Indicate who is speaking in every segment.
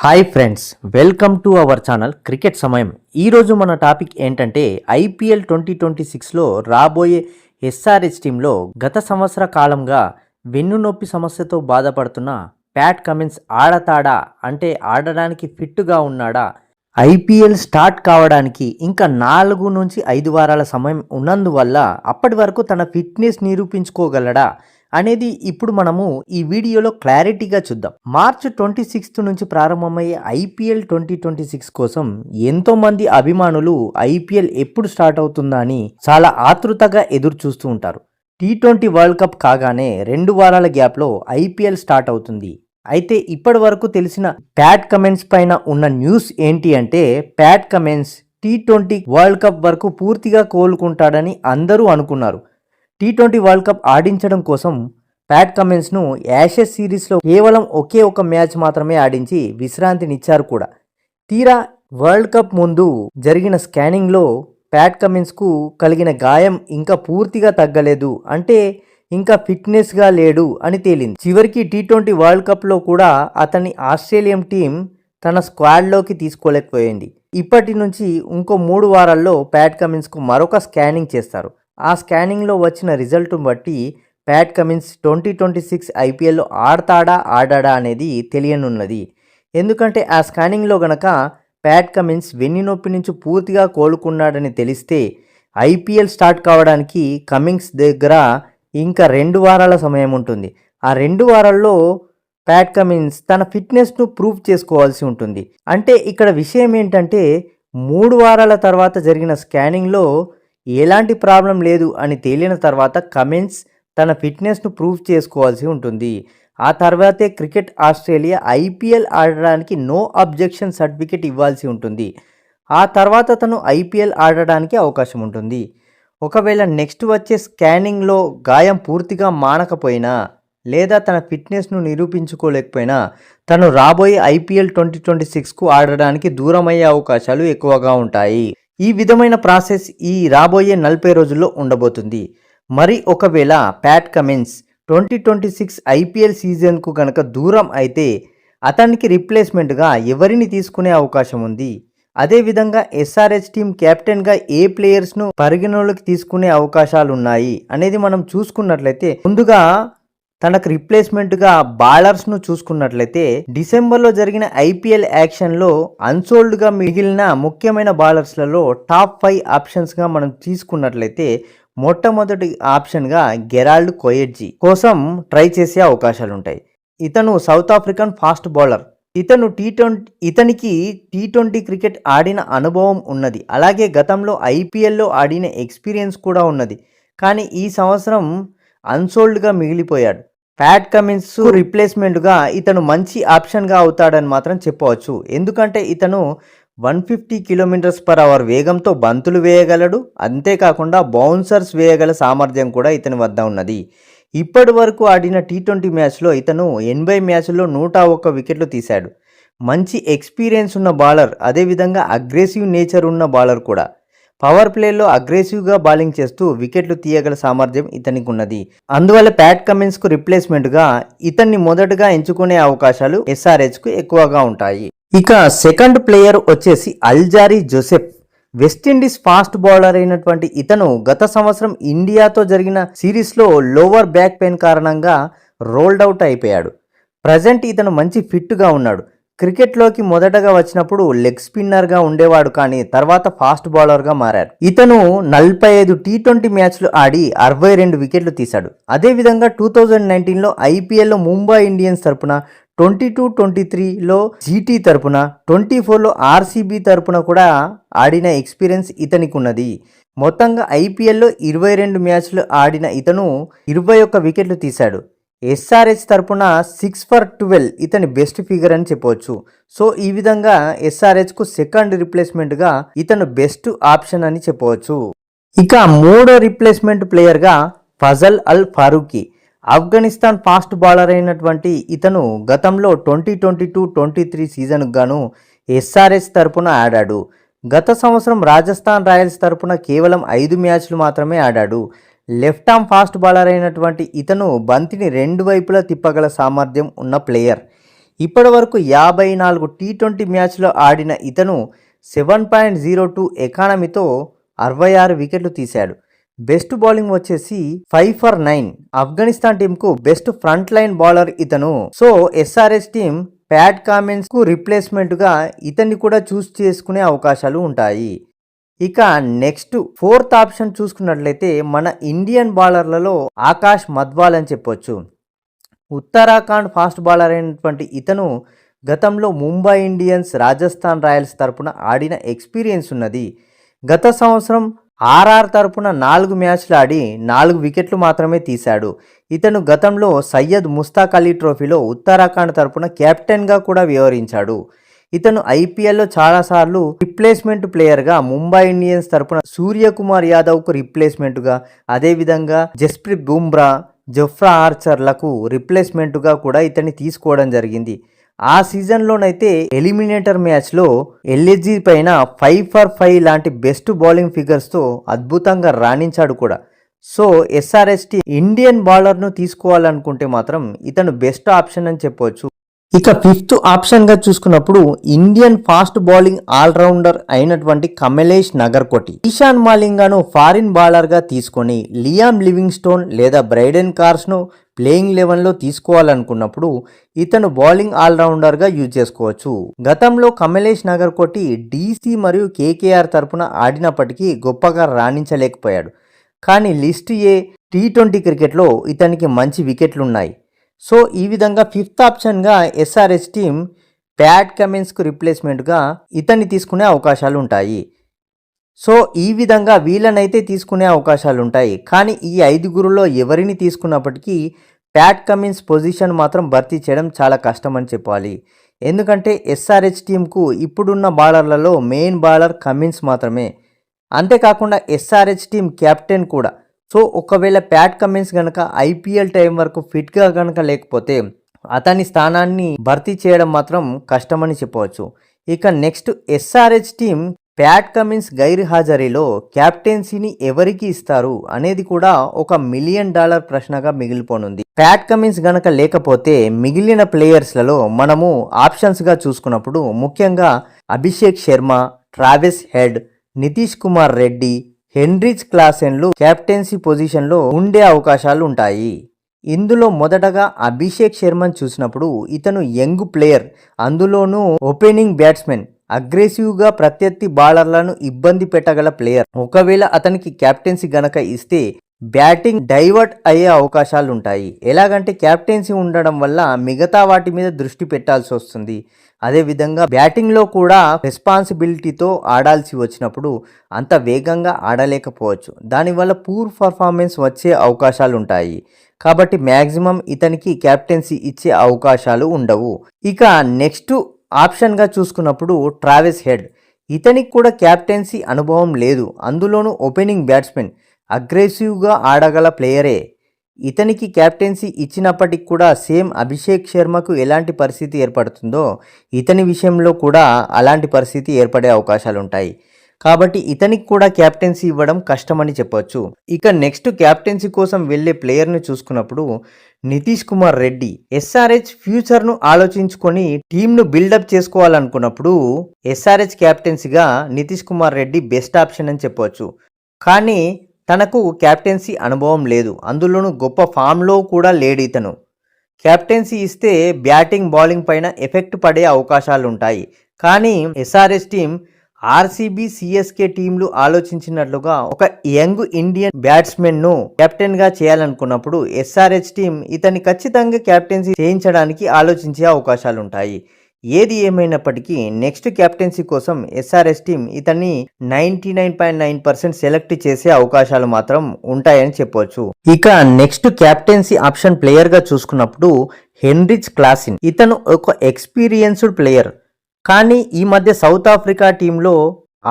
Speaker 1: Hi friends, welcome to our channel cricket సమయం. ఈరోజు మన టాపిక్ ఏంటంటే ఐపీఎల్ 2026లో రాబోయే ఎస్ఆర్హెచ్ టీంలో గత సంవత్సర కాలంగా వెన్నునొప్పి సమస్యతో బాధపడుతున్న ప్యాట్ కమిన్స్ ఆడతాడా అంటే ఆడడానికి ఫిట్గా ఉన్నాడా, ఐపీఎల్ స్టార్ట్ కావడానికి ఇంకా 4 నుంచి 5 వారాల సమయం ఉన్నందువల్ల అప్పటి వరకు తన ఫిట్నెస్ నిరూపించుకోగలడా అనేది ఇప్పుడు మనము ఈ వీడియోలో క్లారిటీగా చూద్దాం. మార్చ్ 26 నుంచి ప్రారంభమయ్యే ఐపీఎల్ 2026 కోసం ఎంతోమంది అభిమానులు ఐపీఎల్ ఎప్పుడు స్టార్ట్ అవుతుందా అని చాలా ఆతృతగా ఎదురు చూస్తూ ఉంటారు. T20 వరల్డ్ కప్ కాగానే 2 వారాల గ్యాప్లో ఐపీఎల్ స్టార్ట్ అవుతుంది. అయితే ఇప్పటి వరకు తెలిసిన ప్యాట్ కమిన్స్ పైన ఉన్న న్యూస్ ఏంటి అంటే, Pat Cummins T20 world cup వరకు పూర్తిగా కోలుకుంటాడని అందరూ అనుకున్నారు. T20 వరల్డ్ కప్ ఆడించడం కోసం ప్యాట్ కమిన్స్ను యాషెస్ సిరీస్లో కేవలం ఒకే ఒక మ్యాచ్ మాత్రమే ఆడించి విశ్రాంతినిచ్చారు కూడా. తీరా వరల్డ్ కప్ ముందు జరిగిన స్కానింగ్లో ప్యాట్ కమిన్స్కు కలిగిన గాయం ఇంకా పూర్తిగా తగ్గలేదు, అంటే ఇంకా ఫిట్నెస్గా లేడు అని తేలింది. చివరికి T20 వరల్డ్ కప్లో కూడా అతన్ని ఆస్ట్రేలియన్ టీం తన స్క్వాడ్లోకి తీసుకోలేకపోయింది. ఇప్పటి నుంచి ఇంకో 3 వారాల్లో ప్యాట్ కమిన్స్కు మరొక స్కానింగ్ చేస్తారు. ఆ స్కానింగ్లో వచ్చిన రిజల్ట్ను బట్టి ప్యాట్ కమిన్స్ 2026 ఐపీఎల్లో ఆడాడా అనేది తెలియనున్నది. ఎందుకంటే ఆ స్కానింగ్లో గనక ప్యాట్ కమిన్స్ వెన్నునొప్పి నుంచి పూర్తిగా కోలుకున్నాడని తెలిస్తే ఐపీఎల్ స్టార్ట్ కావడానికి కమిన్స్ దగ్గర ఇంకా 2 వారాల సమయం ఉంటుంది. ఆ 2 వారాల్లో ప్యాట్ కమిన్స్ తన ఫిట్నెస్ను ప్రూవ్ చేసుకోవాల్సి ఉంటుంది. అంటే ఇక్కడ విషయం ఏంటంటే 3 వారాల తర్వాత జరిగిన స్కానింగ్లో ఎలాంటి ప్రాబ్లం లేదు అని తేలిన తర్వాత కమిన్స్ తన ఫిట్నెస్ను ప్రూవ్ చేసుకోవాల్సి ఉంటుంది. ఆ తర్వాతే క్రికెట్ ఆస్ట్రేలియా ఐపీఎల్ ఆడడానికి నో అబ్జెక్షన్ సర్టిఫికెట్ ఇవ్వాల్సి ఉంటుంది. ఆ తర్వాత తను ఐపీఎల్ ఆడడానికి అవకాశం ఉంటుంది. ఒకవేళ నెక్స్ట్ వచ్చే స్కానింగ్లో గాయం పూర్తిగా మానకపోయినా లేదా తన ఫిట్నెస్ను నిరూపించుకోలేకపోయినా తను రాబోయే ఐపీఎల్ 2026కు ఆడడానికి దూరమయ్యే అవకాశాలు ఎక్కువగా ఉంటాయి. ఈ విధమైన ప్రాసెస్ ఈ రాబోయే 40 రోజుల్లో ఉండబోతుంది. మరి ఒకవేళ ప్యాట్ కమిన్స్ 2026 ఐపీఎల్ సీజన్కు కనుక దూరం అయితే అతనికి రిప్లేస్మెంట్గా ఎవరిని తీసుకునే అవకాశం ఉంది, అదేవిధంగా ఎస్ఆర్హెచ్ టీం కెప్టెన్గా ఏ ప్లేయర్స్ను పరిగణలోకి తీసుకునే అవకాశాలు ఉన్నాయి అనేది మనం చూసుకున్నట్లయితే, ముందుగా తనకు రిప్లేస్మెంట్గా బాలర్స్ను చూసుకున్నట్లయితే డిసెంబర్లో జరిగిన ఐపీఎల్ యాక్షన్లో అన్సోల్డ్గా మిగిలిన ముఖ్యమైన బాలర్స్లలో టాప్ 5 ఆప్షన్స్గా మనం తీసుకున్నట్లయితే మొట్టమొదటి ఆప్షన్గా గెరాల్డ్ కోయెట్జీ కోసం ట్రై చేసే అవకాశాలు ఉంటాయి. ఇతను సౌత్ ఆఫ్రికన్ ఫాస్ట్ బౌలర్. ఇతనికి T20 క్రికెట్ ఆడిన అనుభవం ఉన్నది, అలాగే గతంలో ఐపీఎల్లో ఆడిన ఎక్స్పీరియన్స్ కూడా ఉన్నది. కానీ ఈ సంవత్సరం అన్సోల్డ్గా మిగిలిపోయాడు. ప్యాట్ కమిన్స్ రిప్లేస్మెంట్గా ఇతను మంచి ఆప్షన్గా అవుతాడని మాత్రం చెప్పవచ్చు. ఎందుకంటే ఇతను 150 km/h వేగంతో బంతులు వేయగలడు, అంతేకాకుండా బౌన్సర్స్ వేయగల సామర్థ్యం కూడా ఇతని వద్ద ఉన్నది. ఇప్పటి వరకు ఆడిన T20 మ్యాచ్లో ఇతను 80 మ్యాచ్ల్లో 101 వికెట్లు తీశాడు. మంచి ఎక్స్పీరియన్స్ ఉన్న బౌలర్, అదేవిధంగా అగ్రెసివ్ నేచర్ ఉన్న బౌలర్ కూడా. పవర్ ప్లేలో అగ్రెసివ్గా బౌలింగ్ చేస్తూ వికెట్లు తీయగల సామర్థ్యం ఇతనికి ఉన్నది. అందువల్ల ప్యాట్ కమిన్స్కు రిప్లేస్మెంట్గా ఇతన్ని మొదటగా ఎంచుకునే అవకాశాలు ఎస్ఆర్హెచ్కు ఎక్కువగా ఉంటాయి. ఇక సెకండ్ ప్లేయర్ వచ్చేసి Alzarri Joseph. West Indies fast bowler అయినటువంటి ఇతను గత సంవత్సరం ఇండియాతో జరిగిన సిరీస్లో లోవర్ బ్యాక్ పెయిన్ కారణంగా రోల్డ్ అవుట్ అయిపోయాడు. ప్రజెంట్ ఇతను మంచి ఫిట్గా ఉన్నాడు. క్రికెట్లోకి మొదటగా వచ్చినప్పుడు లెగ్ స్పిన్నర్గా ఉండేవాడు, కానీ తర్వాత ఫాస్ట్ బౌలర్గా మారాడు. ఇతను 45 T20 మ్యాచ్లు ఆడి 62 వికెట్లు తీశాడు. అదేవిధంగా 2019లో ఐపీఎల్లో ముంబై ఇండియన్స్ తరపున, 22-23లో జీటీ తరపున, 24లో ఆర్సీబీ తరపున కూడా ఆడిన ఎక్స్పీరియన్స్ ఇతనికి ఉన్నది. మొత్తంగా ఐపీఎల్లో 22 మ్యాచ్లు ఆడిన ఇతను 21 వికెట్లు తీశాడు. ఎస్ఆర్హెచ్ తరపున 6 for 12 ఇతని బెస్ట్ ఫిగర్ అని చెప్పవచ్చు. సో ఈ విధంగా ఎస్ఆర్హెచ్కు సెకండ్ రిప్లేస్మెంట్గా ఇతను బెస్ట్ ఆప్షన్ అని చెప్పవచ్చు. ఇక మూడో రిప్లేస్మెంట్ ప్లేయర్గా ఫజల్ అల్ ఫారూఖీ. ఆఫ్ఘనిస్తాన్ ఫాస్ట్ బౌలర్ అయినటువంటి ఇతను గతంలో 2022-23 సీజన్కు గాను ఎస్ఆర్హెచ్ తరపున ఆడాడు. గత సంవత్సరం రాజస్థాన్ రాయల్స్ తరపున కేవలం 5 మ్యాచ్లు మాత్రమే ఆడాడు. లెఫ్ట్ ఆర్మ్ ఫాస్ట్ బౌలర్ అయినటువంటి ఇతను బంతిని 2 వైపులా తిప్పగల సామర్థ్యం ఉన్న ప్లేయర్. ఇప్పటి వరకు 54 టీ20 మ్యాచ్లో ఆడిన ఇతను 7.02 ఎకానమీతో 66 వికెట్లు తీశాడు. బెస్ట్ బౌలింగ్ వచ్చేసి 5 ఫర్ 9. ఆఫ్ఘనిస్తాన్ టీంకు బెస్ట్ ఫ్రంట్ లైన్ బౌలర్ ఇతను. So SRH team Pat Cummins కు రిప్లేస్మెంట్గా ఇతన్ని కూడా చూస్ చేసుకునే అవకాశాలు ఉంటాయి. ఇక నెక్స్ట్ ఫోర్త్ ఆప్షన్ చూసుకున్నట్లయితే మన ఇండియన్ బౌలర్లలో ఆకాష్ మధ్వాల్ అని చెప్పొచ్చు. ఉత్తరాఖండ్ ఫాస్ట్ బౌలర్ అయినటువంటి ఇతను గతంలో ముంబై ఇండియన్స్, రాజస్థాన్ రాయల్స్ తరపున ఆడిన ఎక్స్పీరియన్స్ ఉన్నది. గత సంవత్సరం ఆర్ఆర్ తరపున 4 మ్యాచ్లు ఆడి 4 వికెట్లు మాత్రమే తీశాడు. ఇతను గతంలో సయ్యద్ ముస్తాక్ అలీ ట్రోఫీలో ఉత్తరాఖండ్ తరపున కెప్టెన్గా కూడా వ్యవహరించాడు. ఇతను ఐపీఎల్లో చాలాసార్లు రిప్లేస్మెంట్ ప్లేయర్గా ముంబై ఇండియన్స్ తరపున సూర్యకుమార్ యాదవ్కు రిప్లేస్మెంట్గా, అదేవిధంగా జస్ప్రీత్ బుమ్రా, జెఫ్రా ఆర్చర్లకు రిప్లేస్మెంట్గా కూడా ఇతన్ని తీసుకోవడం జరిగింది. ఆ సీజన్లోనైతే ఎలిమినేటర్ మ్యాచ్లో ఎల్ఎస్జీ పైన 5 ఫర్ 5 లాంటి బెస్ట్ బౌలింగ్ ఫిగర్స్తో అద్భుతంగా రాణించాడు కూడా. సో ఎస్ఆర్హెచ్ ఇండియన్ బౌలర్ను తీసుకోవాలనుకుంటే మాత్రం ఇతను బెస్ట్ ఆప్షన్ అని చెప్పవచ్చు. ఇక ఫిఫ్త్ ఆప్షన్గా చూసుకున్నప్పుడు ఇండియన్ ఫాస్ట్ బౌలింగ్ ఆల్రౌండర్ అయినటువంటి కమలేష్ నగర్కోటి. ఈశాన్ మాలింగాను ఫారిన్ బౌలర్గా తీసుకొని లియామ్ లివింగ్స్టోన్ లేదా బ్రైడెన్ కార్స్ను ప్లేయింగ్ 11లో తీసుకోవాలనుకున్నప్పుడు ఇతను బౌలింగ్ ఆల్రౌండర్గా యూజ్ చేసుకోవచ్చు. గతంలో కమలేష్ నగర్కోటి డీసీ మరియు కేకేఆర్ తరపున ఆడినప్పటికీ గొప్పగా రాణించలేకపోయాడు. కానీ లిస్ట్ ఏ టీ20 క్రికెట్లో ఇతనికి మంచి వికెట్లున్నాయి. సో ఈ విధంగా ఫిఫ్త్ ఆప్షన్గా ఎస్ఆర్హెచ్ టీం ప్యాట్ కమిన్స్కు రిప్లేస్మెంట్గా ఇతన్ని తీసుకునే అవకాశాలు ఉంటాయి. సో ఈ విధంగా వీళ్ళనైతే తీసుకునే అవకాశాలు ఉంటాయి. కానీ ఈ 5గురులో ఎవరిని తీసుకున్నప్పటికీ ప్యాట్ కమిన్స్ పొజిషన్ మాత్రం భర్తీ చేయడం చాలా కష్టమని చెప్పాలి. ఎందుకంటే ఎస్ఆర్హెచ్ టీంకు ఇప్పుడున్న బౌలర్లలో మెయిన్ బౌలర్ కమిన్స్ మాత్రమే. అంతేకాకుండా ఎస్ఆర్హెచ్ టీం కెప్టెన్ కూడా. సో ఒకవేళ ప్యాట్ కమిన్స్ కనుక ఐపీఎల్ టైం వరకు ఫిట్గా కనుక లేకపోతే అతని స్థానాన్ని భర్తీ చేయడం మాత్రం కష్టమని చెప్పవచ్చు. ఇక next SRH team Pat Cummins గైర్ హాజరీలో క్యాప్టెన్సీని ఎవరికి ఇస్తారు అనేది కూడా $1 మిలియన్ ప్రశ్నగా మిగిలిపోనుంది. ప్యాట్ కమిన్స్ గనక లేకపోతే మిగిలిన ప్లేయర్స్లలో మనము ఆప్షన్స్గా చూసుకున్నప్పుడు ముఖ్యంగా Abhishek Sharma, Travis Head, Nitish Kumar Reddy, Heinrich క్లాసెన్లు కెప్టెన్సీ పొజిషన్లో ఉండే అవకాశాలు ఉంటాయి. ఇందులో మొదటగా అభిషేక్ శర్మను చూసినప్పుడు ఇతను యంగ్ ప్లేయర్, అందులోనూ ఓపెనింగ్ బ్యాట్స్మెన్, అగ్రెసివ్గా ప్రత్యర్థి బౌలర్లను ఇబ్బంది పెట్టగల ప్లేయర్. ఒకవేళ అతనికి కెప్టెన్సీ గనక ఇస్తే బ్యాటింగ్ డైవర్ట్ అయ్యే అవకాశాలు ఉంటాయి. ఎలాగంటే కెప్టెన్సీ ఉండడం వల్ల మిగతా వాటి మీద దృష్టి పెట్టాల్సి వస్తుంది. అదేవిధంగా బ్యాటింగ్లో కూడా రెస్పాన్సిబిలిటీతో ఆడాల్సి వచ్చినప్పుడు అంత వేగంగా ఆడలేకపోవచ్చు. దానివల్ల పూర్ పర్ఫార్మెన్స్ వచ్చే అవకాశాలు ఉంటాయి. కాబట్టి మ్యాక్సిమం ఇతనికి కెప్టెన్సీ ఇచ్చే అవకాశాలు ఉండవు. ఇక నెక్స్ట్ ఆప్షన్గా చూసుకున్నప్పుడు ట్రావిస్ హెడ్. ఇతనికి కూడా కెప్టెన్సీ అనుభవం లేదు, అందులోనూ ఓపెనింగ్ బ్యాట్స్మెన్, అగ్రెసివ్గా ఆడగల ప్లేయరే. ఇతనికి కెప్టెన్సీ ఇచ్చినప్పటికి కూడా సేమ్ అభిషేక్ శర్మకు ఎలాంటి పరిస్థితి ఏర్పడుతుందో ఇతని విషయంలో కూడా అలాంటి పరిస్థితి ఏర్పడే అవకాశాలు ఉంటాయి. కాబట్టి ఇతనికి కూడా క్యాప్టెన్సీ ఇవ్వడం కష్టమని చెప్పొచ్చు. ఇక నెక్స్ట్ క్యాప్టెన్సీ కోసం వెళ్ళే ప్లేయర్ని చూసుకున్నప్పుడు నితీష్ కుమార్ రెడ్డి. ఎస్ఆర్హెచ్ ఫ్యూచర్ను ఆలోచించుకొని టీంను బిల్డప్ చేసుకోవాలనుకున్నప్పుడు ఎస్ఆర్హెచ్ క్యాప్టెన్సీగా నితీష్ కుమార్ రెడ్డి బెస్ట్ ఆప్షన్ అని చెప్పవచ్చు. కానీ తనకు క్యాప్టెన్సీ అనుభవం లేదు, అందులోనూ గొప్ప ఫామ్లో కూడా లేడు ఇతను. క్యాప్టెన్సీ ఇస్తే బ్యాటింగ్ బౌలింగ్ పైన ఎఫెక్ట్ పడే అవకాశాలు ఉంటాయి. కానీ ఎస్ఆర్హెచ్ టీం ఆర్సీబీ, సిఎస్కే టీంలు ఆలోచించినట్లుగా ఒక యంగ్ ఇండియన్ బ్యాట్స్మెన్ను కెప్టెన్గా చేయాలనుకున్నప్పుడు ఎస్ఆర్హెచ్ టీం ఇతన్ని ఖచ్చితంగా క్యాప్టెన్సీ చేయించడానికి ఆలోచించే అవకాశాలు ఉంటాయి. ఏది ఏమైనప్పటికీ నెక్స్ట్ క్యాప్టెన్సీ కోసం ఎస్ఆర్హెచ్ టీం ఇతన్ని 99.9% సెలెక్ట్ చేసే అవకాశాలు మాత్రం ఉంటాయని చెప్పవచ్చు. ఇక నెక్స్ట్ క్యాప్టెన్సీ ఆప్షన్ ప్లేయర్గా చూసుకున్నప్పుడు హెన్రిచ్ క్లాసెన్. ఇతను ఒక ఎక్స్పీరియన్స్డ్ ప్లేయర్, కానీ ఈ మధ్య సౌత్ ఆఫ్రికా టీంలో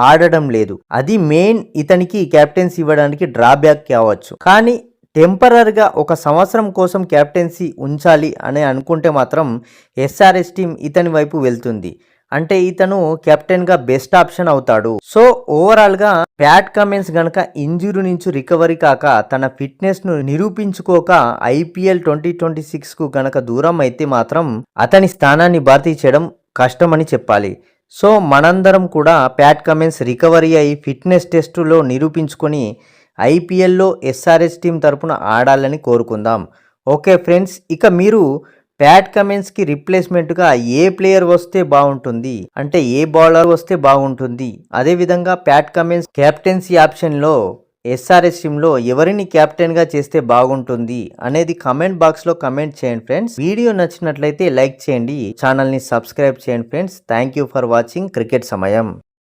Speaker 1: ఆడడం లేదు. అది మెయిన్ ఇతనికి క్యాప్టెన్సీ ఇవ్వడానికి డ్రాబ్యాక్ కావచ్చు. కానీ టెంపరరీగా 1 సంవత్సరం కోసం క్యాప్టెన్సీ ఉంచాలి అని అనుకుంటే మాత్రం ఎస్ఆర్హెచ్ టీం ఇతని వైపు వెళ్తుంది. అంటే ఇతను కెప్టెన్ గా బెస్ట్ ఆప్షన్ అవుతాడు. సో ఓవరాల్ గా ప్యాట్ కమిన్స్ గనక ఇంజురీ నుంచి రికవరీ కాక తన ఫిట్నెస్ ను నిరూపించుకోక IPL 2026 కు గనక దూరం అయితే మాత్రం అతని స్థానాన్ని భర్తీ చేయడం కష్టమని చెప్పాలి. సో మనందరం కూడా ప్యాట్ కమిన్స్ రికవరీ అయి ఫిట్నెస్ టెస్టులో నిరూపించుకొని IPLలో SRH టీం తరపున ఆడాలని కోరుకుందాం. ఓకే ఫ్రెండ్స్, ఇక మీరు ప్యాట్ కమిన్స్కి రిప్లేస్మెంట్గా ఏ ప్లేయర్ వస్తే బాగుంటుంది, అంటే ఏ బౌలర్ వస్తే బాగుంటుంది, అదేవిధంగా ప్యాట్ కమిన్స్ క్యాప్టెన్సీ ఆప్షన్లో SRH టీంలో ఎవరిని క్యాప్టెన్గా చేస్తే బాగుంటుంది అనేది కమెంట్ బాక్స్లో కమెంట్ చేయండి ఫ్రెండ్స్. వీడియో నచ్చినట్లయితే లైక్ చేయండి, ఛానల్ని సబ్స్క్రైబ్ చేయండి friends. Thank you for watching cricket సమయం.